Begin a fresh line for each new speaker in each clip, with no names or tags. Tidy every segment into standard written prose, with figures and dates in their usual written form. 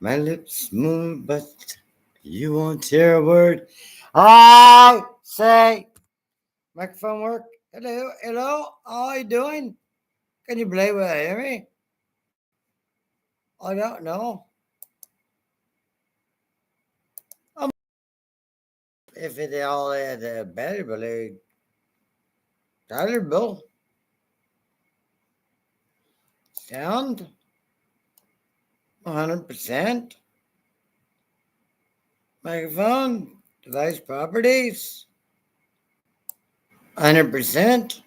My lips move, but you won't hear a word I say. Microphone work? Hello, hello. How are you doing? Can you believe what I hear me? I don't know. Um, if it all had a better, but tolerable sound, 100%. Microphone, device properties, 100%.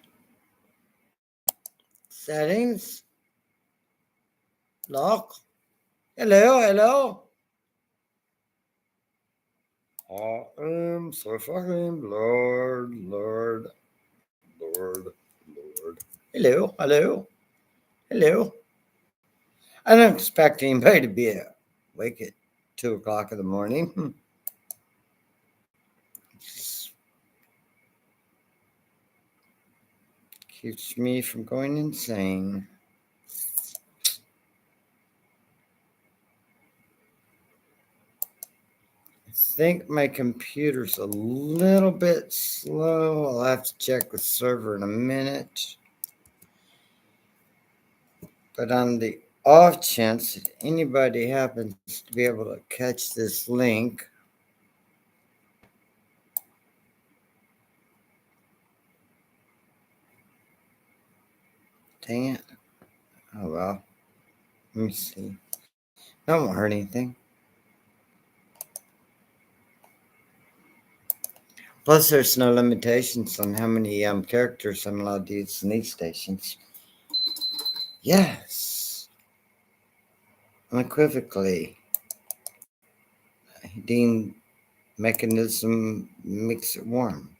Settings, lock. Hello, hello. I am so fucking Lord, Lord, Lord, Lord. Hello, hello, hello. I don't expect anybody to be awake at 2 o'clock in the morning. It keeps me from going insane. I think my computer's a little bit slow. I'll have to check the server in a minute. But on the off chance that anybody happens to be able to catch this link, dang it. Oh well. Let me see. That won't hurt anything. Plus, there's no limitations on how many characters I'm allowed to use in these stations. Yes, unequivocally. Heating mechanism makes it warm.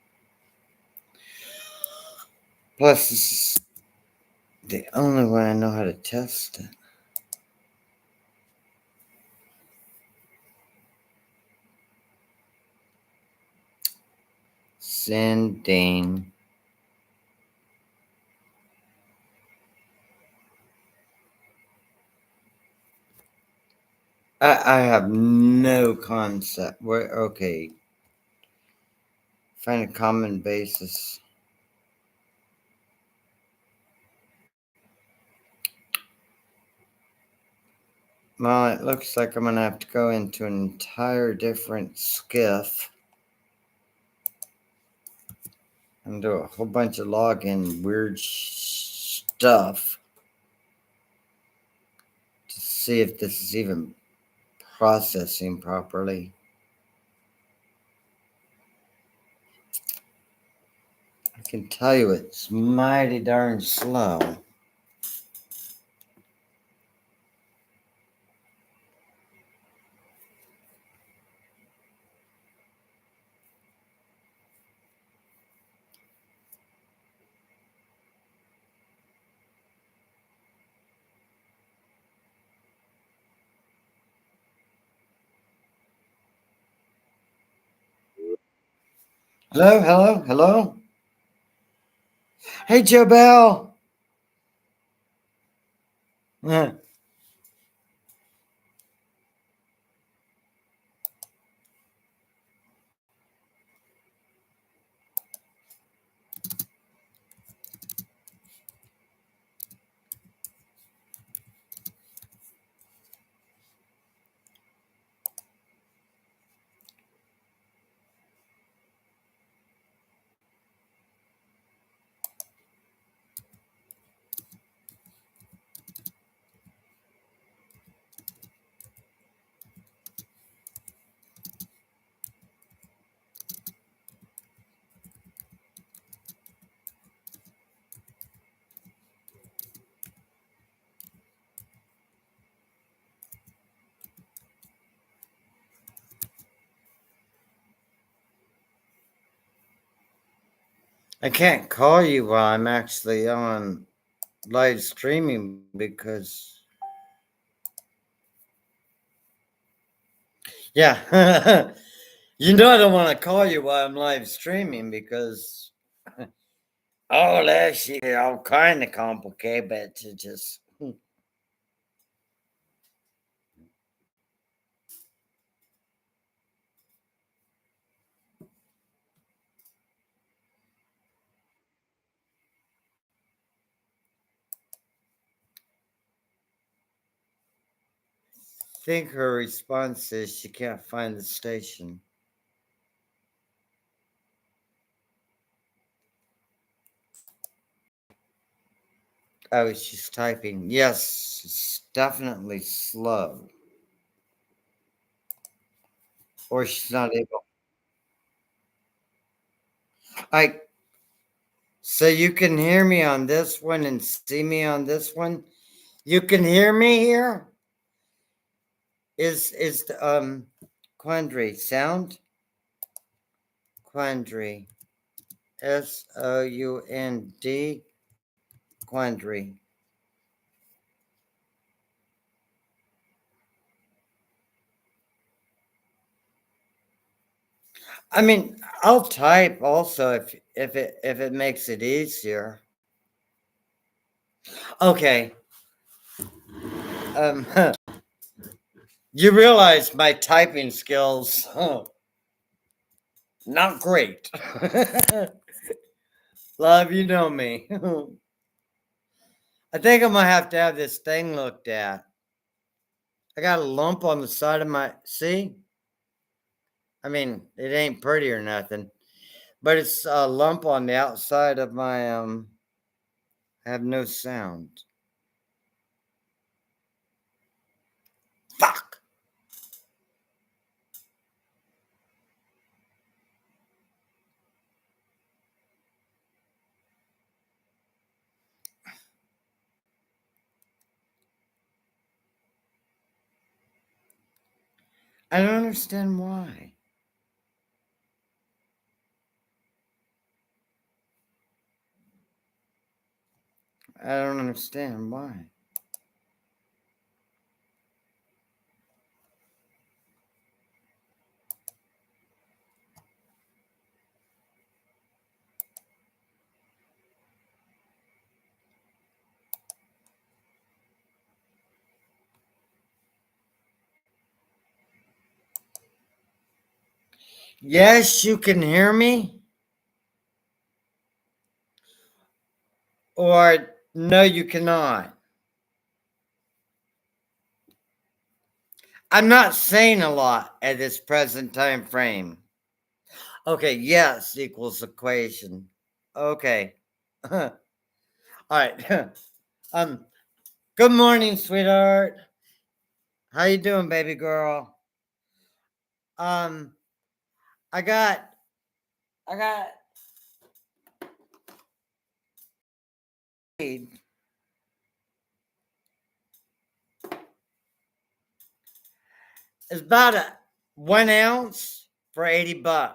Plus, this is the only way I know how to test it. Sending. I have no concept. Where okay. Find a common basis. Well, it looks like I'm gonna have to go into an entire different skiff and do a whole bunch of login weird stuff to see if this is even processing properly. I can tell you it's mighty darn slow. Hello, hello, hello. Hey, Joe Bell. I can't call you while I'm actually on live streaming because, yeah, you know I don't want to call you while I'm live streaming because, oh, that shit all kind of complicated, but to just think her response is she can't find the station. Oh, she's typing. Yes, it's definitely slow. Or she's not able. I so you can hear me on this one and see me on this one. You can hear me here? Is the Quandary sound? Quandary. Sound. Quandary. I mean, I'll type also if it makes it easier. Okay. Um you realize my typing skills not great. Love, you know me. I think I'm gonna have to have this thing looked at. I got a lump on the side of my see? I mean, it ain't pretty or nothing, but it's a lump on the outside of my I have no sound. Fuck. I don't understand why. I don't understand why. Yes, you can hear me, or no, you cannot. I'm not saying a lot at this present time frame. Okay, yes equals equation. Okay. All right. um, good morning, sweetheart. How you doing, baby girl? Um, I got I got it's about a 1 ounce for $80.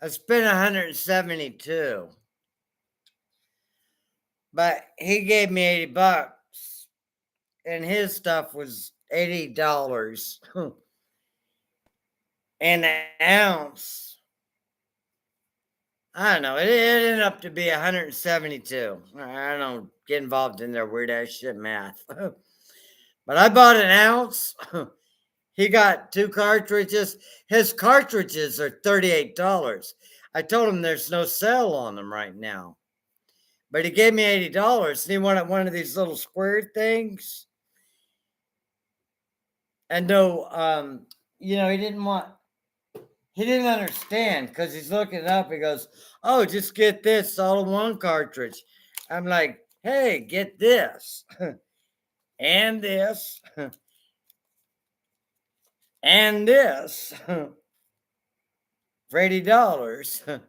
I spent 172, but he gave me $80, and his stuff was $80, and an ounce. I don't know. It ended up to be 172. I don't get involved in their weird ass shit math, but I bought an ounce. He got two cartridges. His cartridges are $38. I told him there's no sale on them right now. But he gave me $80 and he wanted one of these little square things. And no, he didn't understand because he's looking up. He goes, "Oh, just get this all in one cartridge." I'm like, "Hey, get this and this and this for $80."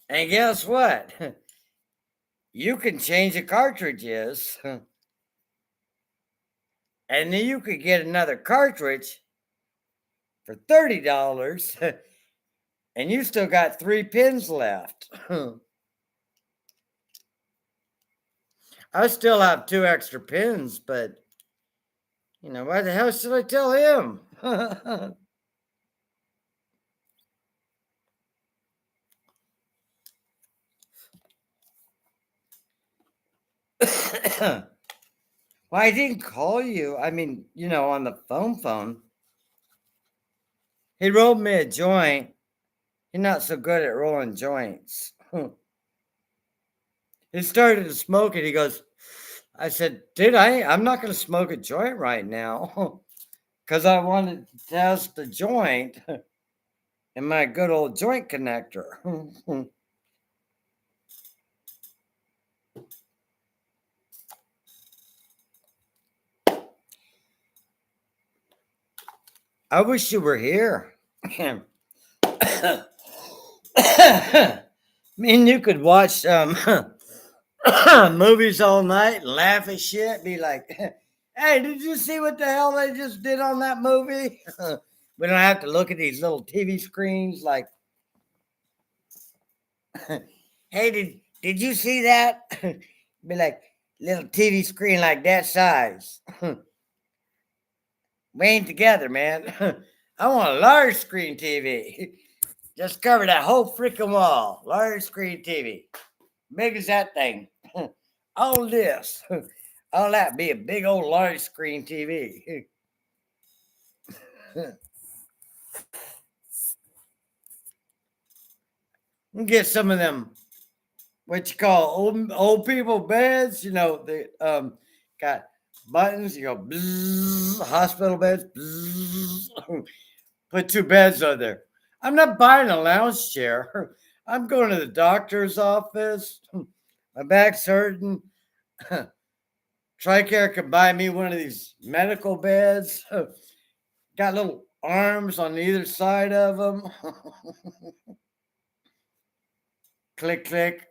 And guess what? You can change the cartridges, and then you could get another cartridge for $30, and you still got 3 pins left. I still have 2 extra pins, but why the hell should I tell him? Well, I didn't call you. I mean, on the phone. He rolled me a joint. He's not so good at rolling joints. He started to smoke it. He goes, I said, dude, I'm not going to smoke a joint right now because I wanted to test the joint in my good old joint connector. I wish you were here. I mean, you could watch movies all night and laugh at shit. Be like, hey, did you see what the hell they just did on that movie? We don't have to look at these little TV screens like, hey, did you see that? Be like, little TV screen like that size. We ain't together, man. I want a large screen TV. Just cover that whole freaking wall. Large screen TV. Big as that thing. All this. All that be a big old large screen TV. Get some of them what you call old people beds. You know, they got buttons. You go bzzz, hospital beds. Bzzz. Put two beds on there. I'm not buying a lounge chair. I'm going to the doctor's office. My back's hurting. TRICARE could buy me one of these medical beds. Got little arms on either side of them. Click, click.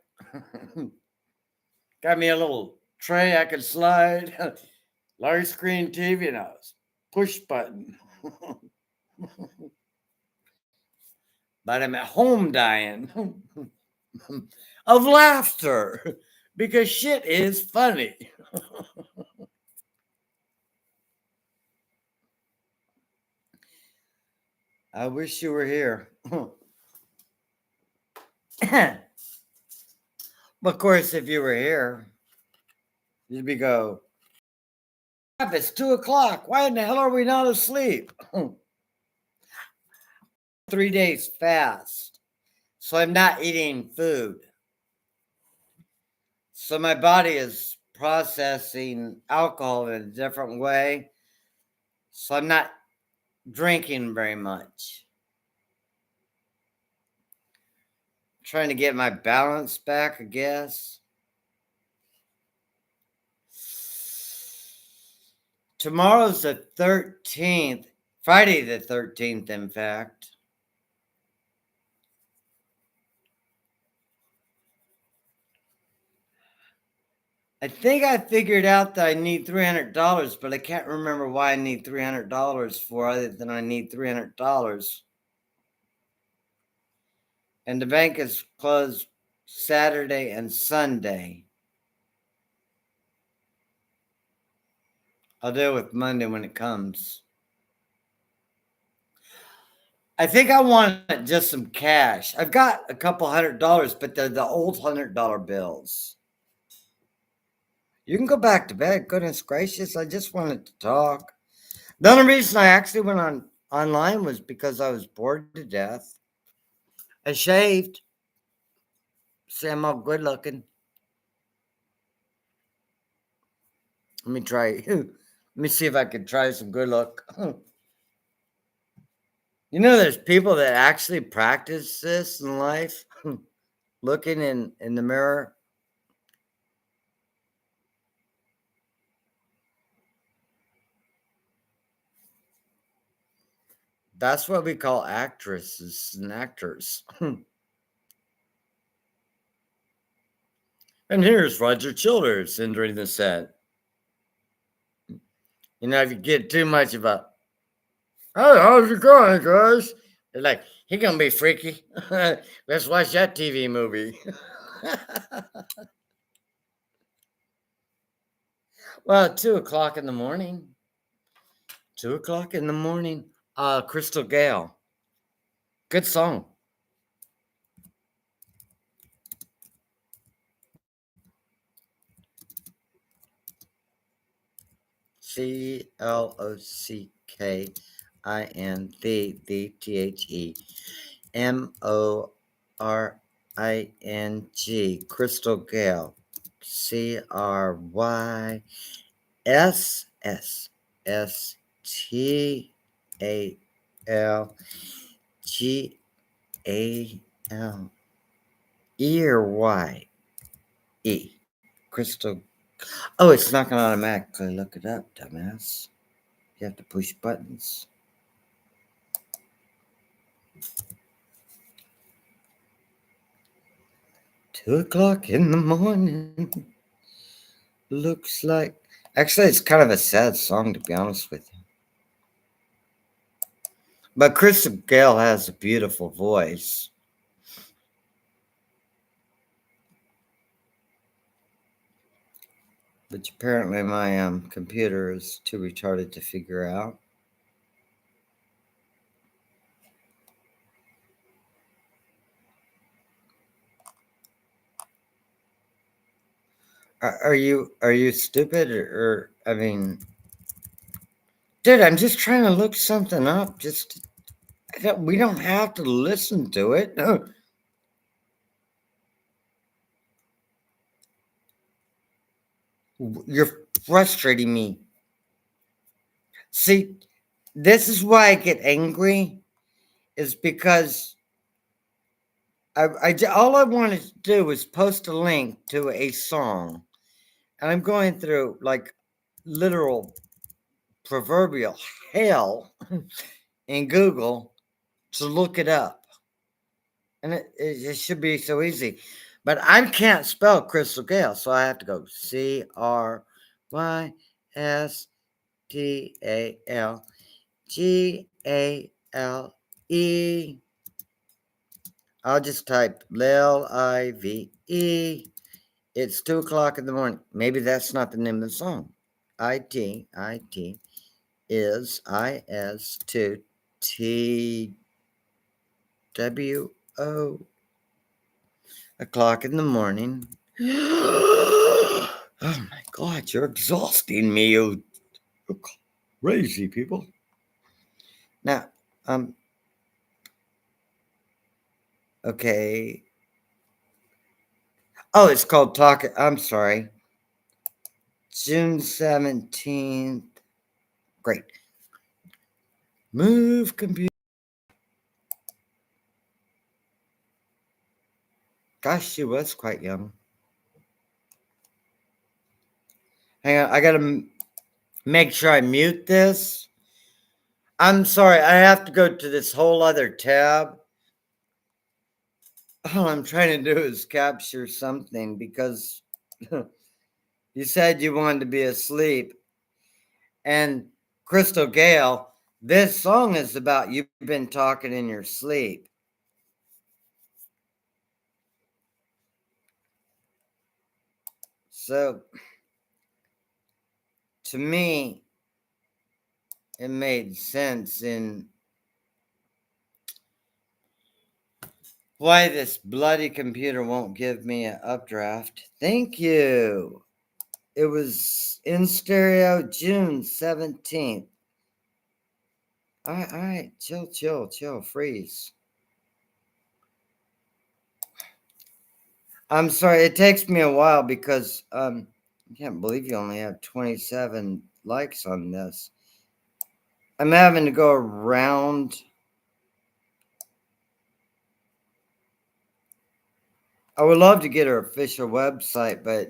Got me a little tray I could slide. Large screen TV and a push button. But I'm at home dying of laughter because shit is funny. I wish you were here. Of course, if you were here, you'd be go, it's 2 o'clock. Why in the hell are we not asleep? 3 days fast. So I'm not eating food. So my body is processing alcohol in a different way. So I'm not drinking very much. Trying to get my balance back, I guess. Tomorrow's the 13th, Friday the 13th, in fact. I think I figured out that I need $300, but I can't remember why I need $300 for, other than I need $300. And the bank is closed Saturday and Sunday. I'll deal with Monday when it comes. I think I want just some cash. I've got a couple $100, but they're the old $100 bills. You can go back to bed. Goodness gracious, I just wanted to talk. The only reason I actually went online was because I was bored to death. I shaved. See, I'm all good looking. Let me try. Let me see if I can try some good look. You know, there's people that actually practice this in life, looking in the mirror. That's what we call actresses and actors. And here's Roger Childers entering the set. You know, if you get too much of a, hey, how's it going, guys? They're like, he gonna be freaky. Let's watch that TV movie. Well, 2 o'clock in the morning. 2 o'clock in the morning. Crystal Gale. Good song. CLOCKINTHEMORING. Crystal Gale. CRYSSTAL, or Y-E. Crystal. Oh, it's not going to automatically look it up, dumbass. You have to push buttons. "2 o'clock in the morning. Looks like..." Actually, it's kind of a sad song, to be honest with you. But Crystal Gale has a beautiful voice. Which apparently my computer is too retarded to figure out. Are you stupid or I mean, dude, I'm just trying to look something up. We don't have to listen to it. No. You're frustrating me. See, this is why I get angry, is because all I wanted to do was post a link to a song, and I'm going through like literal proverbial hell in Google to look it up. And it should be so easy. But I can't spell Crystal Gale, so I have to go CRYSTALGALE. I'll just type LIVE. It's 2 o'clock in the morning. Maybe that's not the name of the song. IT is IS2TWO. O'clock in the morning. Oh my God, you're exhausting me, you crazy people. Now, okay. Oh, it's called Talk. I'm sorry. June 17th. Great. Move computer. Gosh, she was quite young. Hang on, I gotta make sure I mute this. I'm sorry, I have to go to this whole other tab. All I'm trying to do is capture something because you said you wanted to be asleep. And Crystal Gale, this song is about you've been talking in your sleep. So, to me, it made sense in why this bloody computer won't give me an updraft. Thank you. It was in stereo June 17th. All right, chill, freeze. I'm sorry, it takes me a while because I can't believe you only have 27 likes on this. I'm having to go around. I would love to get her official website, but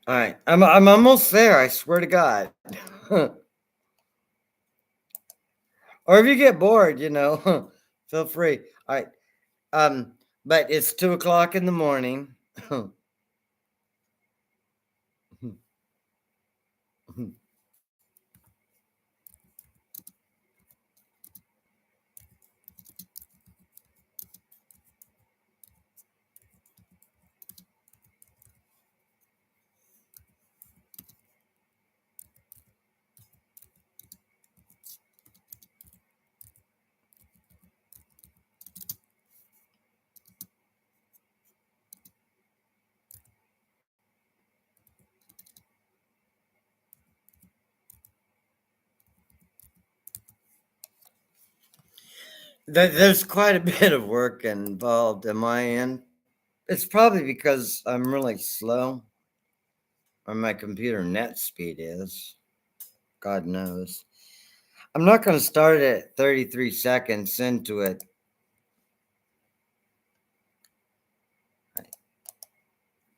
all right, I'm almost there. I swear to God. Or if you get bored, feel free. All right, but it's 2 o'clock in the morning. There's quite a bit of work involved in my end. It's probably because I'm really slow, or my computer net speed is. God knows. I'm not going to start it at 33 seconds into it.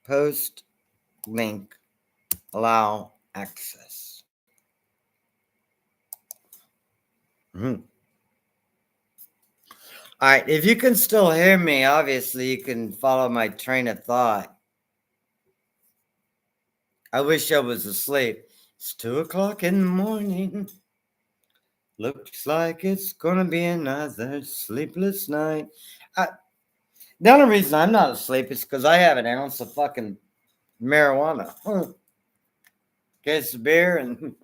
Post link, allow access. Mm-hmm. All right, if you can still hear me, obviously you can follow my train of thought. I wish I was asleep. It's 2 o'clock in the morning. Looks like it's gonna be another sleepless night. The only reason I'm not asleep is because I have an ounce of fucking marijuana. Case of beer, and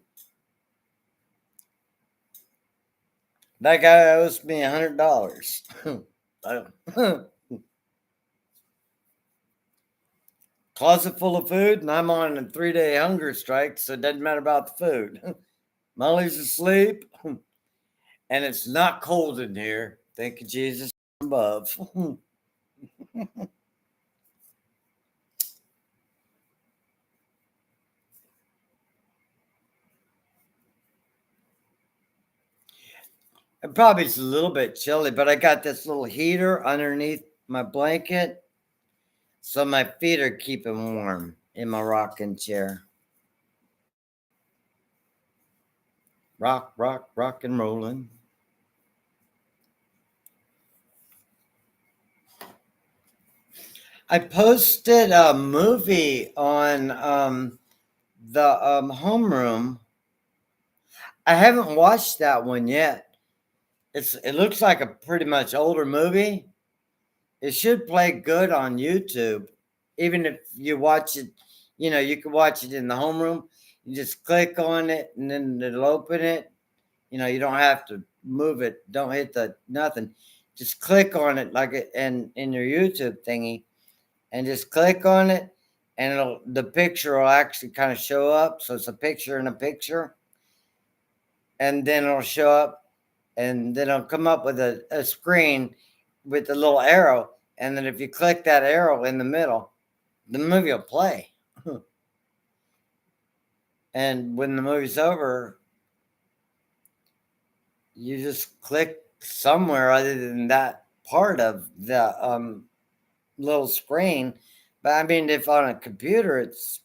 that guy owes me $100. Closet full of food, and I'm on a 3-day hunger strike, so it doesn't matter about the food. Molly's asleep, and it's not cold in here. Thank you, Jesus, above. It probably is a little bit chilly, but I got this little heater underneath my blanket, so my feet are keeping warm in my rocking chair. Rock, rock, rock and rolling. I posted a movie on the homeroom. I haven't watched that one yet. It looks like a pretty much older movie. It should play good on YouTube, even if you watch it. You know, you can watch it in the homeroom. You just click on it, and then it'll open it. You know, you don't have to move it. Don't hit the nothing. Just click on it like it and in your YouTube thingy, and just click on it, and the picture will actually kind of show up. So it's a picture in a picture, and then it'll show up, and then it'll come up with a screen with a little arrow, and then if you click that arrow in the middle, the movie will play. And when the movie's over, you just click somewhere other than that part of the little screen. But I mean, if on a computer, it's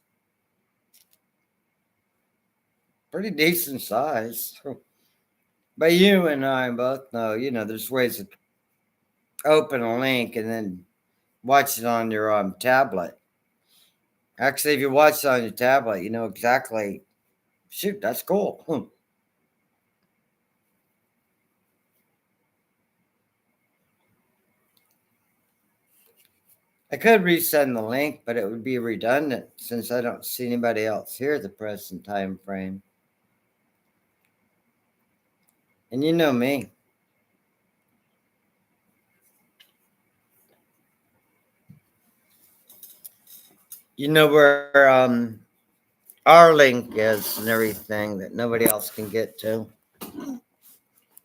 pretty decent size. But you and I both know, there's ways to open a link and then watch it on your tablet. Actually, if you watch it on your tablet, you know exactly. Shoot, that's cool. I could resend the link, but it would be redundant since I don't see anybody else here at the present time frame. And you know me. You know where our link is and everything that nobody else can get to.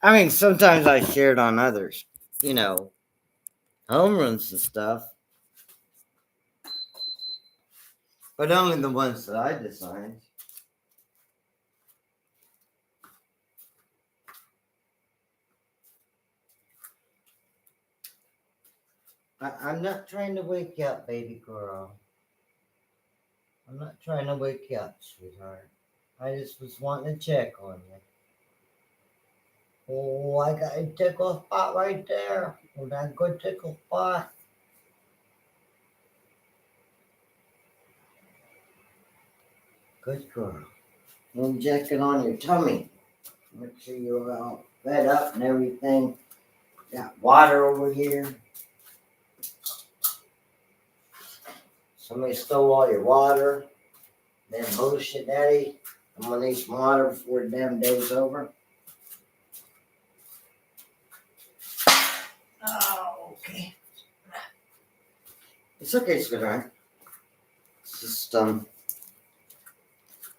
I mean, sometimes I share it on others, you know, home runs and stuff, but only the ones that I designed. I'm not trying to wake you up, baby girl. I'm not trying to wake you up, sweetheart. I just was wanting to check on you. Oh, I got a tickle spot right there. Oh, that good tickle spot. Good girl. I'm checking on your tummy. Make sure you're all fed up and everything. Got water over here. Somebody stole all your water. Then bullshit, daddy. I'm gonna need some water before the damn day's over. Oh, okay. It's okay, sweetheart. It's just, I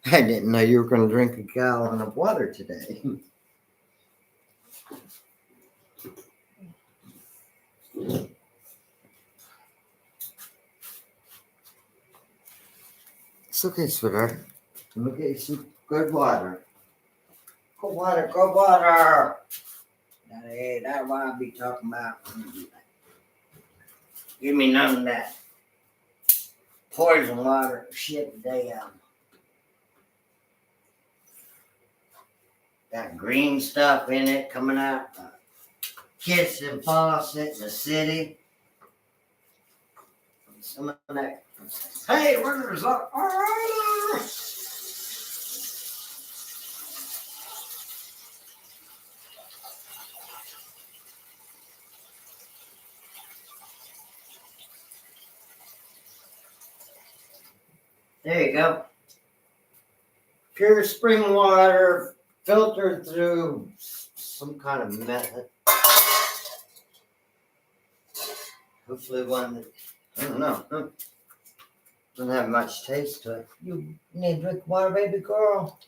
didn't know you were gonna drink a gallon of water today. It's okay, sweetheart. Let me get you some good water. Good water, good water. That's what I be talking about. Give me none of that poison water shit today. Got green stuff in it coming out. Kitchen faucet in the city. Some of that. Hey, where's up? There you go. Pure spring water filtered through some kind of method. Hopefully one that, I don't know, doesn't have much taste to it. You need to drink water, baby girl.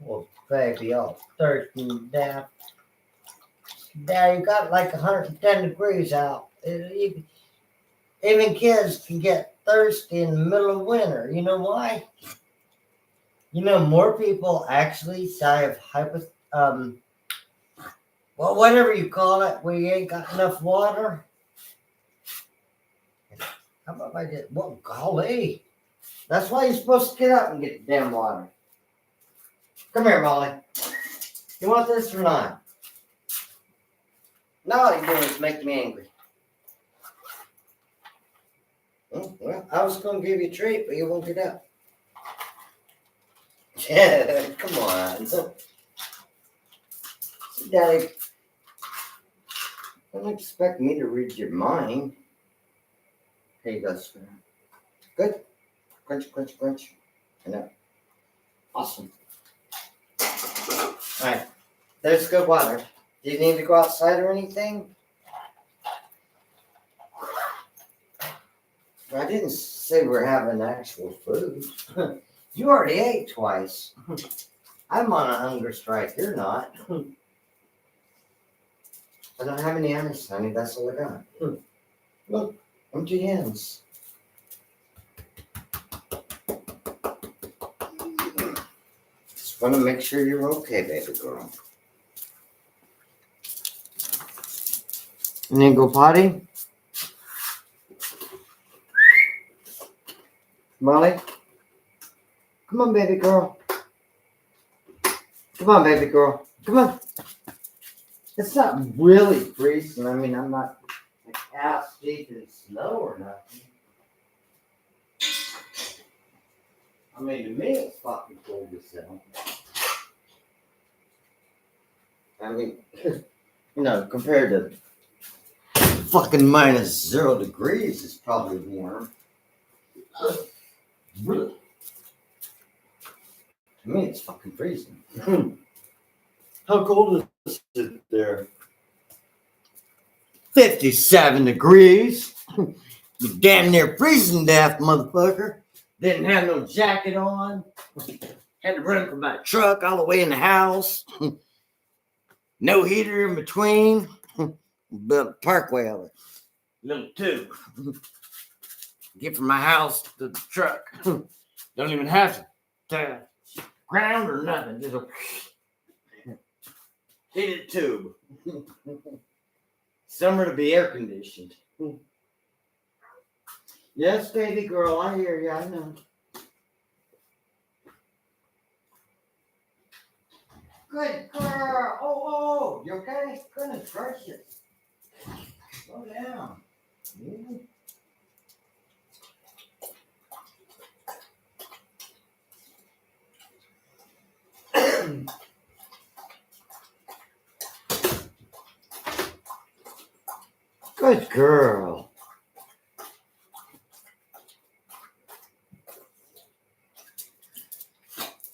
Oh, baby, all thirsty and deaf. Dad, you got like 110 degrees out. Even kids can get thirsty in the middle of winter. You know why? You know, more people actually die of well, whatever you call it, where you ain't got enough water. How about I get, well, golly. That's why you're supposed to get up and get the damn water. Come here, Molly. You want this or not? No, all you're doing is making me angry. Well, I was going to give you a treat, but you won't get up. Yeah, come on. Daddy, don't expect me to read your mind. Here you go, sweetheart. Good. Crunch, crunch, crunch. I know. Awesome. All right. There's good water. Do you need to go outside or anything? I didn't say we're having actual food. You already ate twice. I'm on a hunger strike. You're not. I don't have any ice, honey. That's all I got. Look, empty hands. Just want to make sure you're okay, baby girl. You need to go potty? Molly? Come on, baby girl. Come on, baby girl. Come on. It's not really freezing. I mean, I'm not like ass deep in snow or nothing. I mean, to me, it's fucking cold as hell. I mean, you know, compared to fucking minus 0 degrees, it's probably warm. To me, it's fucking freezing. How cold is it there? 57 degrees. You damn near freezing death, motherfucker. Didn't have no jacket on. Had to run from my truck all the way in the house. No heater in between. Built a parkway of it. Little tube. Get from my house to the truck. Don't even have to ground or nothing. Just a heated tube. Summer to be air conditioned. Yes, baby girl, I hear you. I know. Good girl. Oh, you okay? Goodness gracious. Slow down. Yeah. Good girl.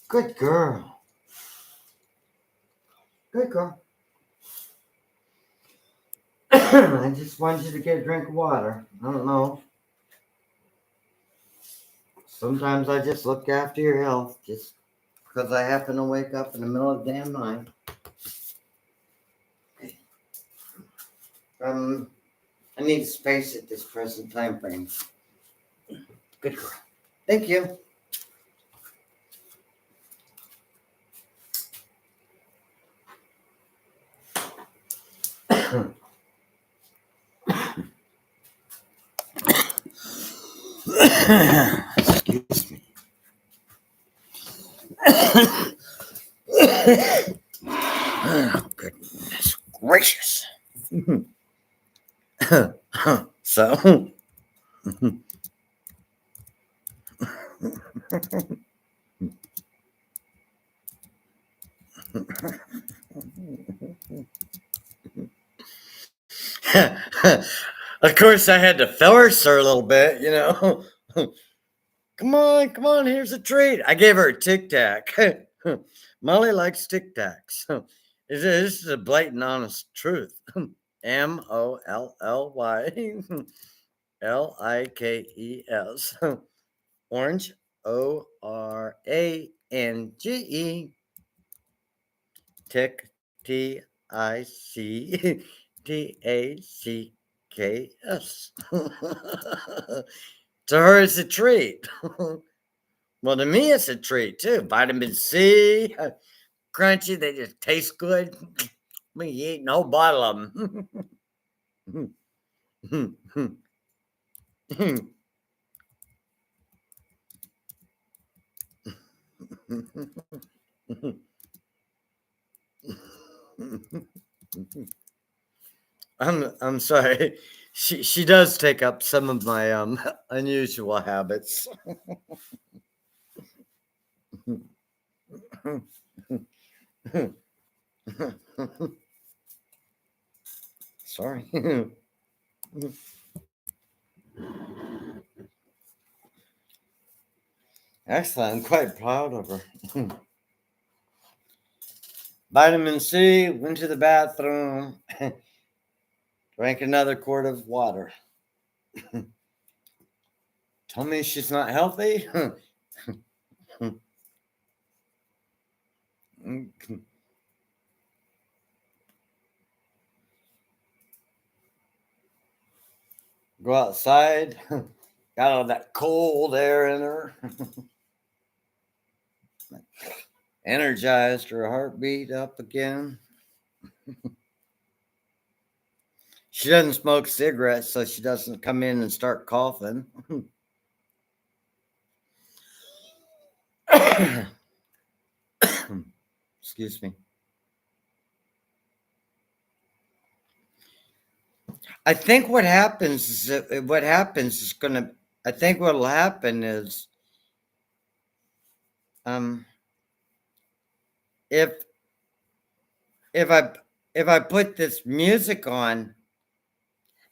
Good girl. Good girl. I just wanted you to get a drink of water. I don't know. Sometimes I just look after your health just because I happen to wake up in the middle of the damn night. I need space at this present time frame. Good girl. Thank you. Excuse me. Oh, goodness gracious. So, of course, I had to force her a little bit, you know. Come on, here's a treat. I gave her a Tic Tac. Molly likes Tic Tacs. This is a blatant, honest truth. MOLLYLIKES. Orange, ORANGE. Tic, TICTACKS. To her, it's a treat. Well, to me, it's a treat too. Vitamin C, crunchy, they just taste good. We eat no bottle of them. I'm sorry. She does take up some of my unusual habits. Sorry. Actually, I'm quite proud of her. Vitamin C, went to the bathroom, drank another quart of water. Told me she's not healthy. Go outside, got all that cold air in her. Energized her heartbeat up again. She doesn't smoke cigarettes, so she doesn't come in and start coughing. Excuse me. I think what happens is I think what'll happen is if if I if I put this music on,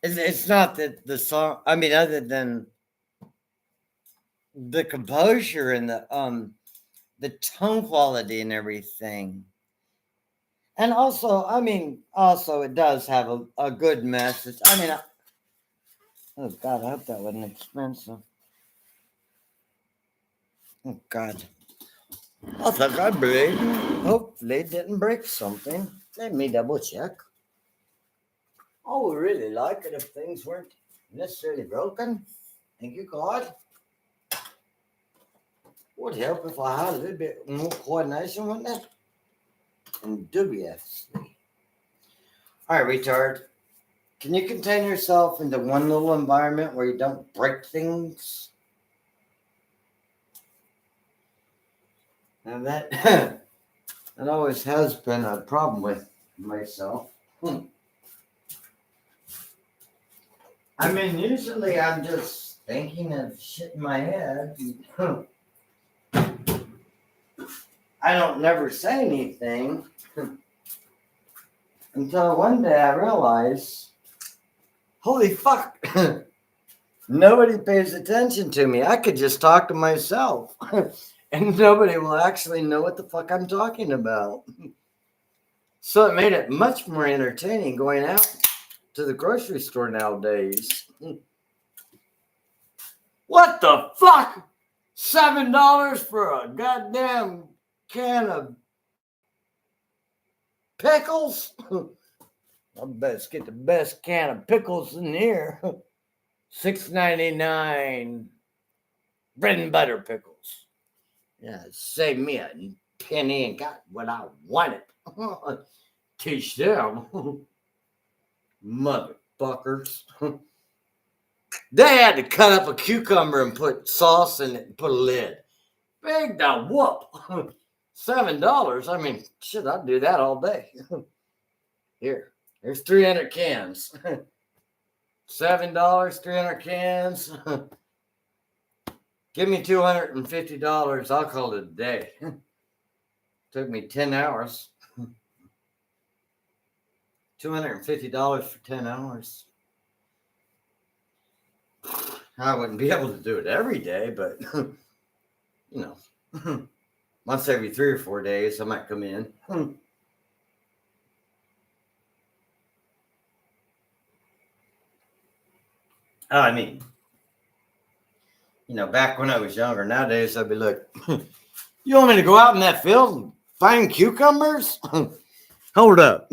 it's not that the song, I mean, other than the composure and the tone quality and everything. And also, I mean, also it does have a good message. I mean, oh God, I hope that wasn't expensive. Oh God. I think I bleed. Hopefully it didn't break something. Let me double check. I would really like it if things weren't necessarily broken. Thank you, God. Would help if I had a little bit more coordination with that. And dubiously. All right, retard. Can you contain yourself into one little environment where you don't break things? Now that that always has been a problem with myself. I mean, usually I'm just thinking of shit in my head. I don't never say anything until one day I realize, holy fuck, nobody pays attention to me. I could just talk to myself and nobody will actually know what the fuck I'm talking about. So it made it much more entertaining going out to the grocery store nowadays. What the fuck? $7 for a goddamn can of pickles? I best get the best can of pickles in here. $6.99 bread and butter pickles. Yeah, save me a penny and got what I wanted. Teach them. Motherfuckers. They had to cut up a cucumber and put sauce in it and put a lid. Big the whoop. $7. I mean, shit, I'd do that all day. Here's 300 cans. $7, 300 cans. Give me $250. I'll call it a day. Took me 10 hours. $250 for 10 hours. I wouldn't be able to do it every day, but you know, once every 3 or 4 days, I might come in. I mean, back when I was younger, nowadays I'd be like, you want me to go out in that field and find cucumbers? Hold up.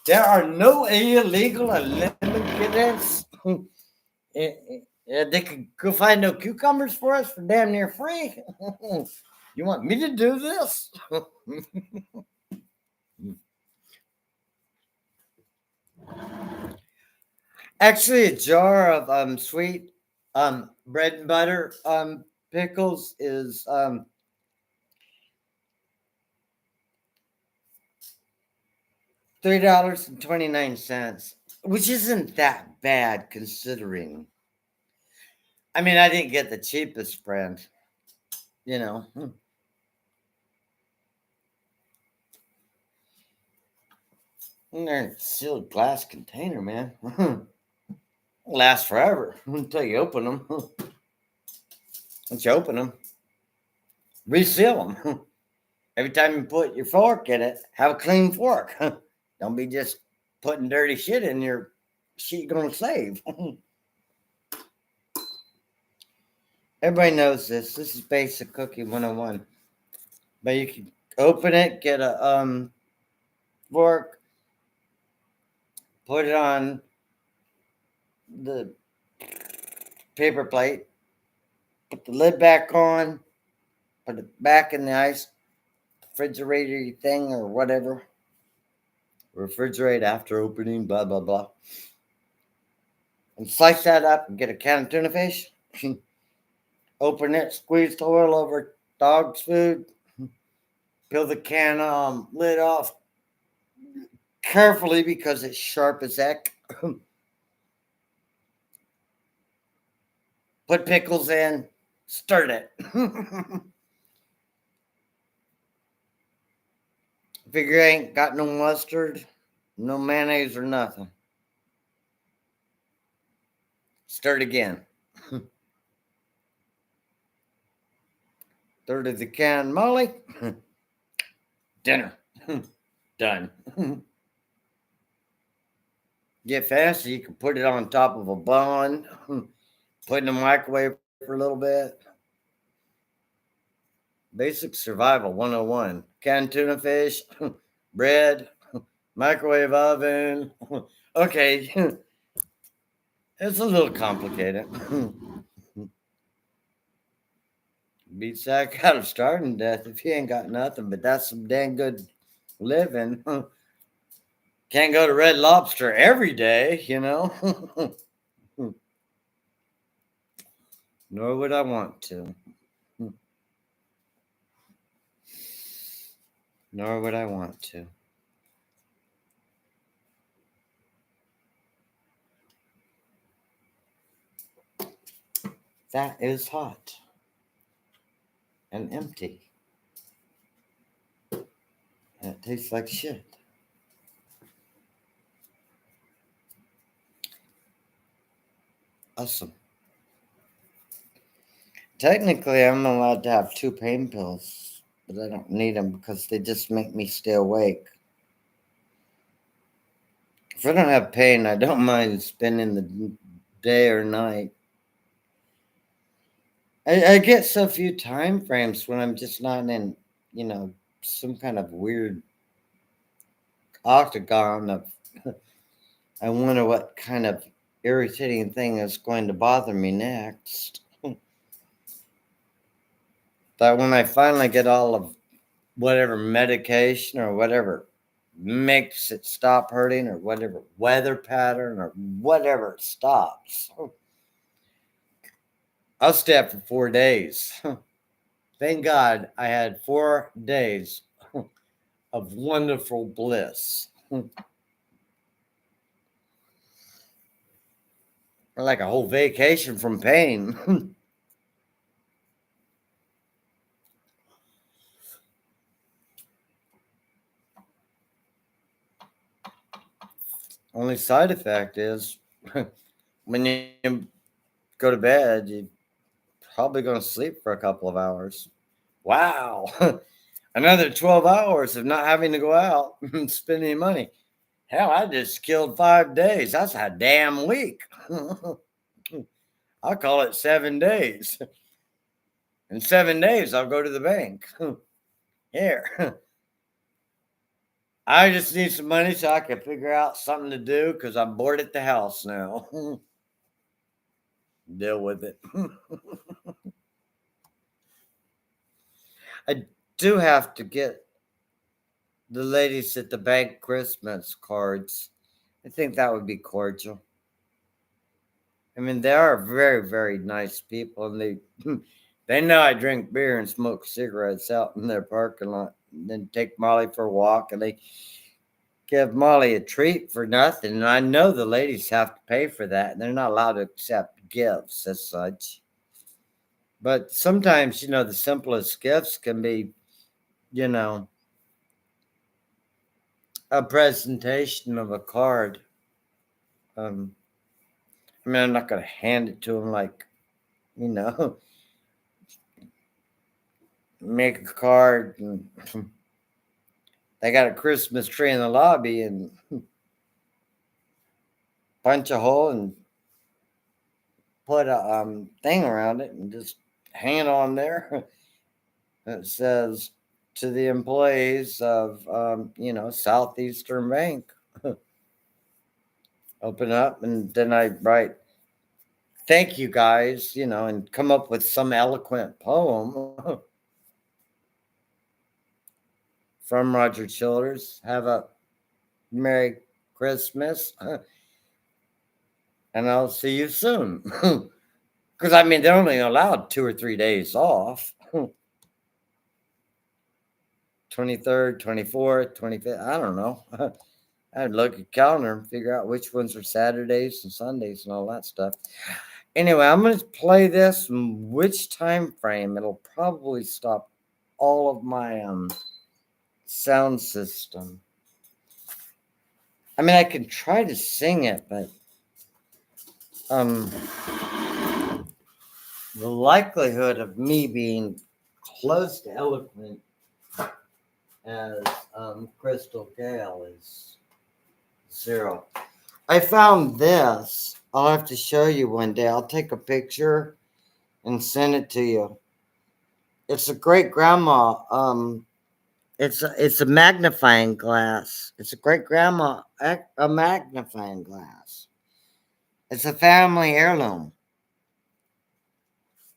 There are no illegal immigrants. They could go find no cucumbers for us for damn near free. You want me to do this? Actually, a jar of sweet bread and butter pickles is $3.29, which isn't that bad considering. I mean, I didn't get the cheapest brand, you know. And they're in a sealed glass container, man. Last forever until you open them. Once you open them, reseal them. Every time you put your fork in it, have a clean fork. Don't be just putting dirty shit in your shit you're gonna save. Everybody knows this. This is basic cooking 101. But you can open it, get a fork, put it on the paper plate, put the lid back on, put it back in the ice refrigerator thing or whatever. Refrigerate after opening, blah, blah, blah. And slice that up and get a can of tuna fish. Open it, squeeze the oil over dog's food. Peel the can lid off carefully because it's sharp as heck. Put pickles in, stir it. Figure you ain't got no mustard, no mayonnaise or nothing. Stir it again. Third of the can molly. Dinner. Done. Get fancy, you can put it on top of a bun, put it in the microwave for a little bit. Basic survival 101. Canned tuna fish, bread, microwave oven. Okay, it's a little complicated. Beats that out of starving death if you ain't got nothing, but that's some dang good living. Can't go to Red Lobster every day, Nor would I want to. Nor would I want to. That is hot and empty. And it tastes like shit. Awesome. Technically, I'm allowed to have 2 pain pills, but I don't need them because they just make me stay awake. If I don't have pain, I don't mind spending the day or night. I get so few time frames when I'm just not in, some kind of weird octagon of I wonder what kind of irritating thing is going to bother me next. But when I finally get all of whatever medication or whatever makes it stop hurting, or whatever weather pattern, or whatever it stops. I'll stay up for 4 days. Thank God I had 4 days of wonderful bliss. Like a whole vacation from pain. Only side effect is when you go to bed, you're probably going to sleep for a couple of hours. Wow. Another 12 hours of not having to go out and spend any money. Hell, I just killed 5 days. That's a damn week. I'll call it 7 days. In 7 days, I'll go to the bank. Here. I just need some money so I can figure out something to do because I'm bored at the house now. Deal with it. I do have to get the ladies at the bank Christmas cards. I think that would be cordial. I mean, they are very, very nice people, and they know I drink beer and smoke cigarettes out in their parking lot, and then take Molly for a walk, and they give Molly a treat for nothing. And I know the ladies have to pay for that, and they're not allowed to accept gifts as such. But sometimes, the simplest gifts can be, you know, a presentation of a card. I mean, I'm not going to hand it to them like, you know, make a card and they got a Christmas tree in the lobby and punch a hole and put a thing around it and just hang it on there. It says to the employees of, Southeastern Bank. Open up and then I write, thank you guys, and come up with some eloquent poem from Roger Childers. Have a Merry Christmas. And I'll see you soon. Because, I mean, they're only allowed 2 or 3 days off. 23rd, 24th, 25th. I don't know. I'd look at the calendar and figure out which ones are Saturdays and Sundays and all that stuff. Anyway, I'm going to play this in which time frame. It'll probably stop all of my sound system. I mean, I can try to sing it, but the likelihood of me being close to eloquent as Crystal Gale is 0. I found this. I'll have to show you one day. I'll take a picture and send it to you. It's a great grandma. It's a magnifying glass. It's a great grandma a magnifying glass. It's a family heirloom.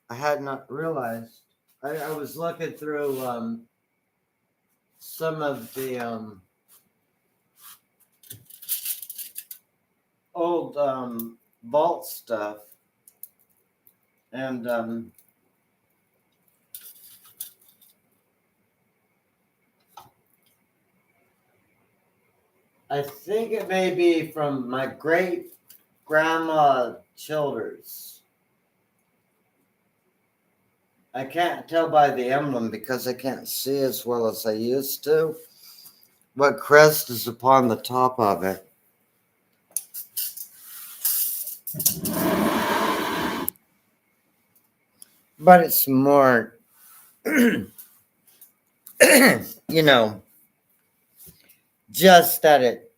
I had not realized. I was looking through some of the old vault stuff, and I think it may be from my great grandma Childers. I can't tell by the emblem because I can't see as well as I used to what crest is upon the top of it. But it's more, just that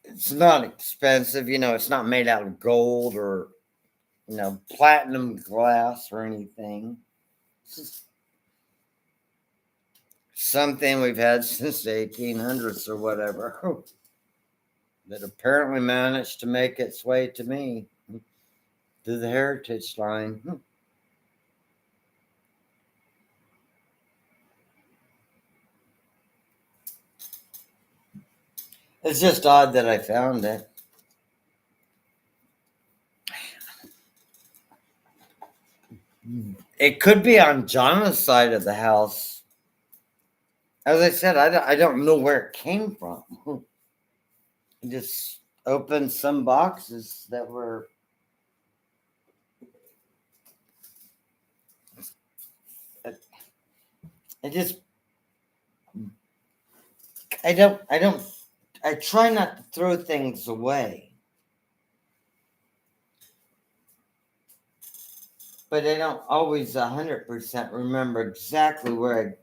it's not expensive. It's not made out of gold or, platinum glass or anything. It's just something we've had since the 1800s or whatever that apparently managed to make its way to me through the heritage line. It's just odd that I found it. It could be on Jonna's side of the house. As I said, I don't know where it came from. I just opened some boxes that were. I just. I try not to throw things away. But I don't always 100% remember exactly where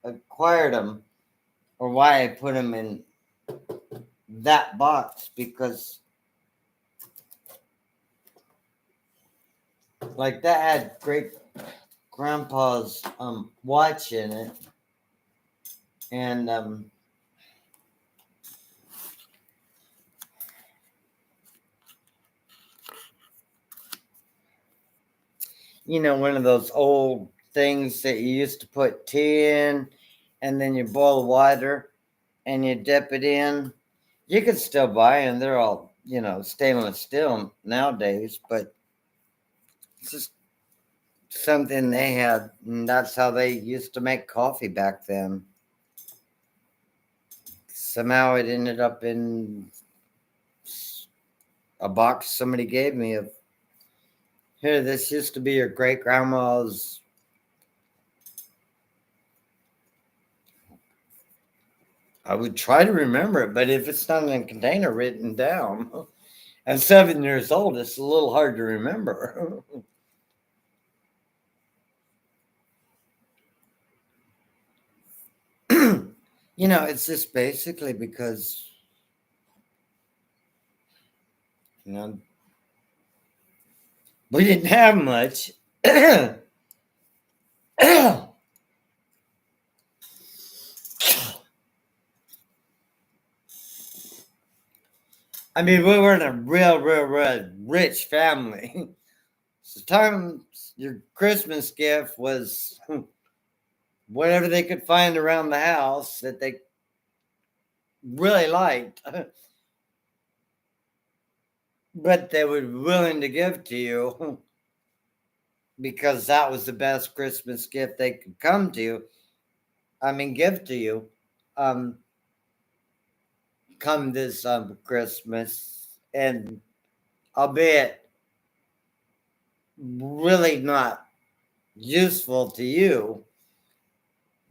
I acquired them or why I put them in that box, because like that had great grandpa's watch in it, and one of those old things that you used to put tea in, and then you boil water and you dip it in. You can still buy them. They're all, stainless steel nowadays, but it's just something they had, and that's how they used to make coffee back then. Somehow it ended up in a box somebody gave me of, here, this used to be your great grandma's. I would try to remember it, but if it's not in a container written down, I'm 7 years old, it's a little hard to remember. It's just basically because, we didn't have much. I mean, we weren't a real rich family. Sometimes your Christmas gift was whatever they could find around the house that they really liked, but they were willing to give to you because that was the best Christmas gift they could give to you. Um, Come this Christmas, and albeit really not useful to you,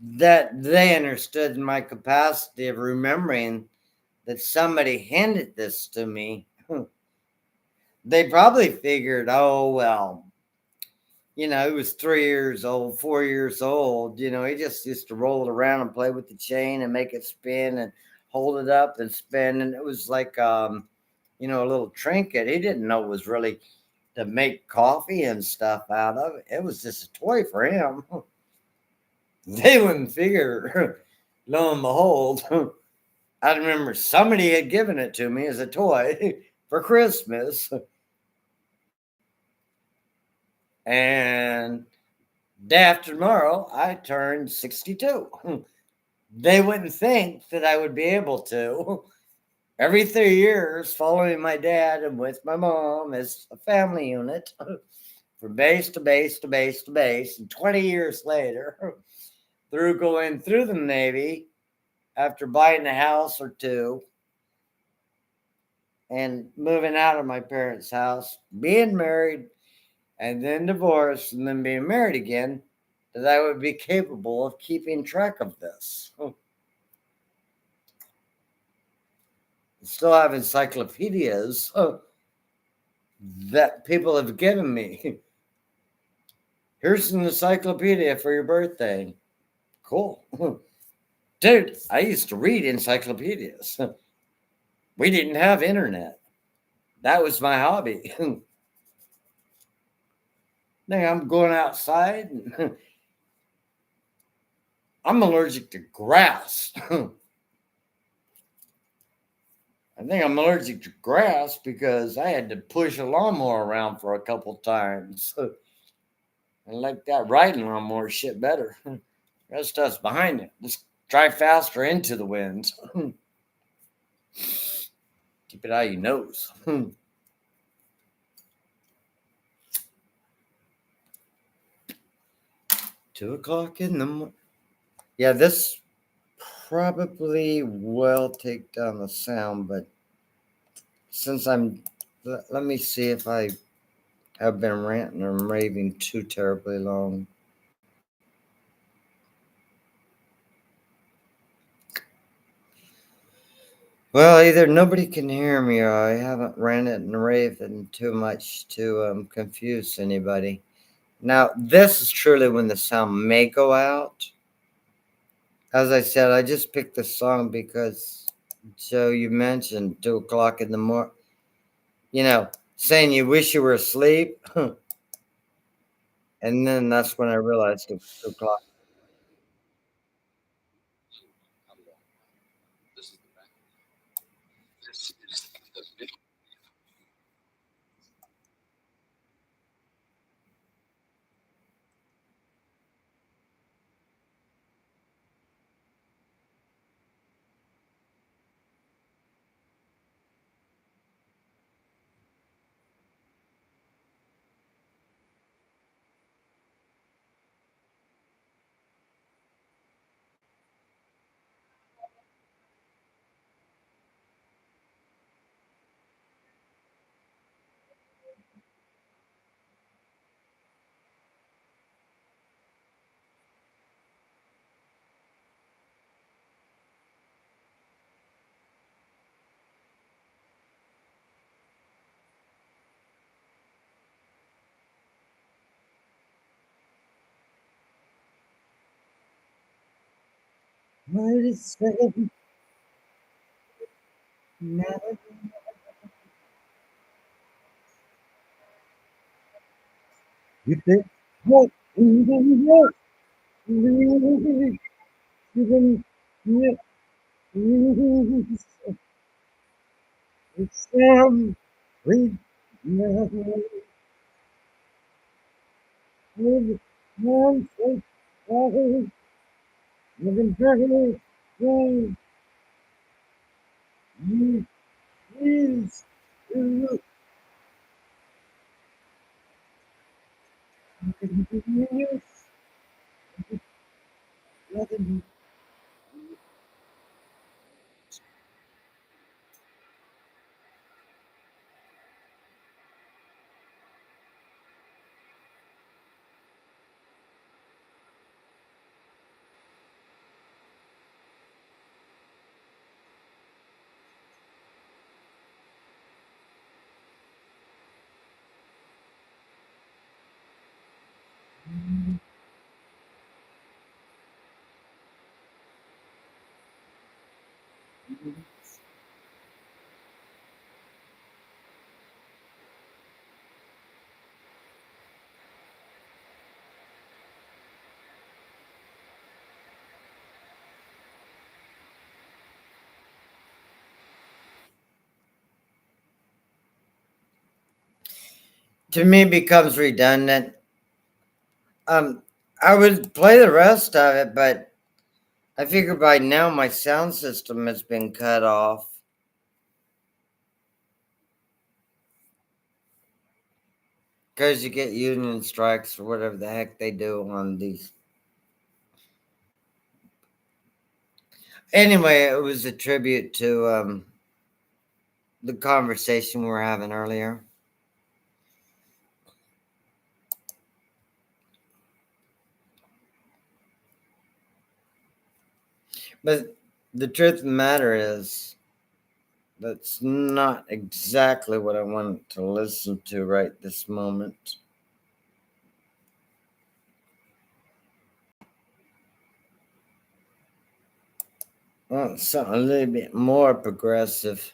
that they understood my capacity of remembering that somebody handed this to me. They probably figured, oh, well, he was 3 years old, 4 years old. He just used to roll it around and play with the chain and make it spin and hold it up and spin. And it was like, a little trinket. He didn't know it was really to make coffee and stuff out of it. It was just a toy for him. They wouldn't figure, lo and behold, I remember somebody had given it to me as a toy for Christmas. And day after tomorrow, I turned 62. They wouldn't think that I would be able to. Every 3 years, following my dad and with my mom as a family unit, from base to base to base to base. And 20 years later, through going through the Navy, after buying a house or two, and moving out of my parents' house, being married, and then divorced, and then being married again, that I would be capable of keeping track of this. Still have encyclopedias that people have given me. Here's an encyclopedia for your birthday. Cool. Dude, I used to read encyclopedias. We didn't have internet. That was my hobby. Now I'm going outside and I'm allergic to grass. I think I'm allergic to grass because I had to push a lawnmower around for a couple times. I like that riding lawnmower shit better. That stuff's behind it. Just drive faster into the wind. Keep it out of your nose. 2 o'clock in the morning. Yeah, this probably will take down the sound, but since let me see if I have been ranting or raving too terribly long. Well, either nobody can hear me or I haven't ranted and raved too much to confuse anybody. Now, this is truly when the sound may go out. As I said, I just picked this song because, Joe, you mentioned 2 o'clock in the morning, saying you wish you were asleep. And then that's when I realized it was 2 o'clock. What is it? You think what? What? It's we never live one for living perfectly wrong. You is nothing. To me becomes redundant. Um, I would play the rest of it, but I figure by now my sound system has been cut off because you get union strikes or whatever the heck they do on these. Anyway, it was a tribute to the conversation we were having earlier. But the truth of the matter is, that's not exactly what I want to listen to right this moment. I want something a little bit more progressive.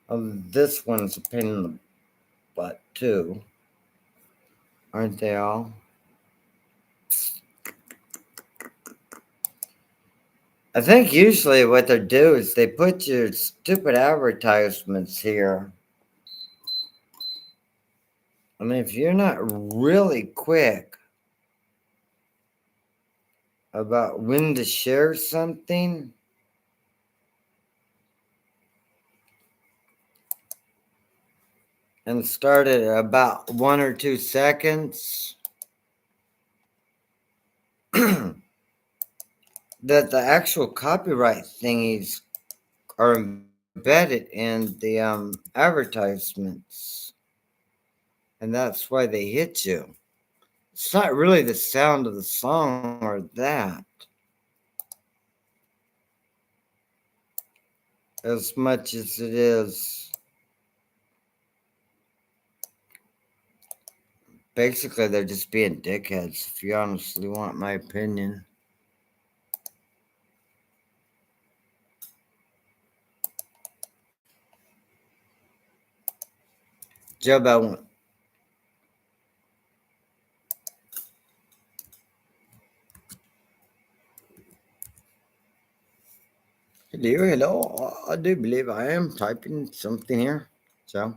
This one's a pain in the butt, too. Aren't they all? I think usually what they do is they put your stupid advertisements here. I mean, if you're not really quick about when to share something, and start at about 1 or 2 seconds, that the actual copyright thingies are embedded in the advertisements, and that's why they hit you. It's not really the sound of the song or that, as much as it is basically they're just being dickheads, if you honestly want my opinion. Joe Bell. Hello, hello. I do believe I am typing something here. So